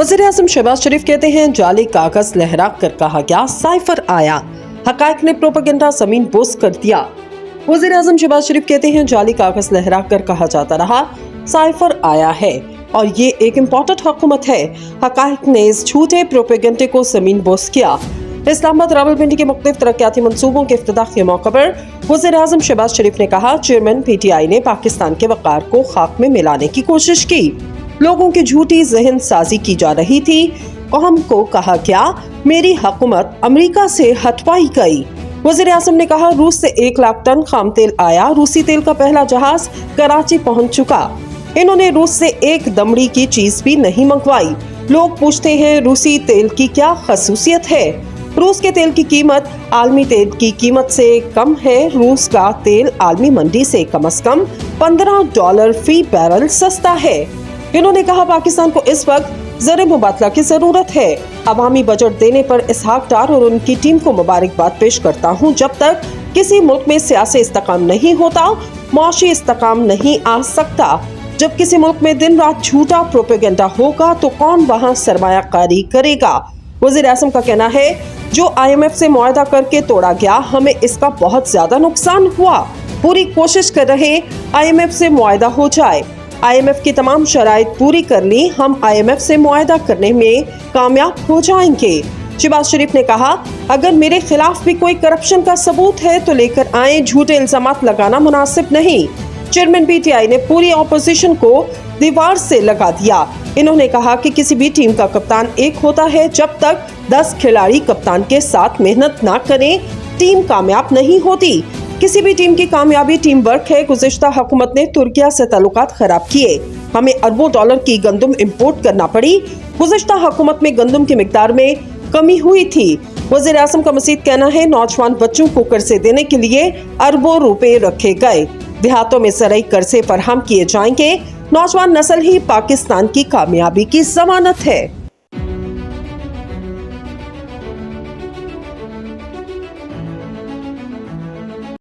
वज़ीर आज़म शहबाज शरीफ कहते हैं जाली कागज लहरा कर कहा गया साइफर आया, हकायक ने प्रोपेगेंडा ज़मीन बोस कर दिया। वज़ीर आज़म शहबाज शरीफ कहते हैं जाली कागज लहरा कर कहा जाता रहा साइफर आया है और ये एक इम्पोर्टेंट हुकूमत है। हकायक ने इस झूठे प्रोपेगेंडे को ज़मीन बोस किया। इस्लामाबाद रावलपिंडी के मुख्तलिफ तरक्याती मंसूबों के इफ्तिताह के मौके पर वज़ीर आज़म शहबाज शरीफ ने कहा चेयरमैन PTI ने पाकिस्तान के वक़ार को खाक में मिलाने की कोशिश की। लोगों की झूठी जहन साजी की जा रही थी। कौम को कहा गया मेरी हुकूमत अमेरिका से हटवाई गई। वज़ीर आज़म ने कहा रूस से 1 लाख टन खाम तेल आया। रूसी तेल का पहला जहाज कराची पहुंच चुका। इन्होंने रूस से एक दमड़ी की चीज भी नहीं मंगवाई। लोग पूछते हैं रूसी तेल की क्या खसूसियत है। रूस के तेल की कीमत आलमी तेल की कीमत से कम है। रूस का तेल आलमी मंडी से कम $15 फी बैरल सस्ता है। इन्होंने कहा पाकिस्तान को इस वक्त ज़र मुबादला की जरूरत है। अवामी बजट देने पर इसहाक डार और उनकी टीम को मुबारकबाद पेश करता हूँ। जब तक किसी मुल्क में सियासी इस्तेकाम नहीं होता, मुआशी इस्तेकाम नहीं आ सकता। जब किसी मुल्क में दिन रात झूठा प्रोपेगेंडा होगा तो कौन वहाँ सरमायाकारी करेगा। वज़ीर आज़म का कहना है जो IMF से मुआहदा करके तोड़ा गया, हमें इसका बहुत ज्यादा नुकसान हुआ। पूरी कोशिश कर रहे IMF से मुआहदा हो जाए। IMF की तमाम शराइत पूरी कर ली, हम IMF से मुआहदा करने में कामयाब हो जाएंगे। शहबाज शरीफ ने कहा अगर मेरे खिलाफ भी कोई करप्शन का सबूत है तो लेकर आए, झूठे इल्जामात लगाना मुनासिब नहीं। चेयरमैन PTI ने पूरी ऑपोजिशन को दीवार से लगा दिया। इन्होंने कहा कि किसी भी टीम का कप्तान एक होता है। जब तक 10 खिलाड़ी कप्तान के साथ मेहनत ना करें, टीम कामयाब नहीं होती। किसी भी टीम की कामयाबी टीम वर्क है। गुज़िश्ता हुकूमत ने तुर्किया से ताल्लुकात खराब किए, हमें अरबों डॉलर की गंदम इंपोर्ट करना पड़ी। गुज़िश्ता हुकूमत में गंदम की मिकदार में कमी हुई थी। वज़ीर आज़म का मज़ीद कहना है नौजवान बच्चों को कर्जे देने के लिए अरबों रुपए रखे गए। देहातों में ज़राई कर्जे फराहम किए जाएंगे। नौजवान नस्ल ही पाकिस्तान की कामयाबी की ज़मानत है।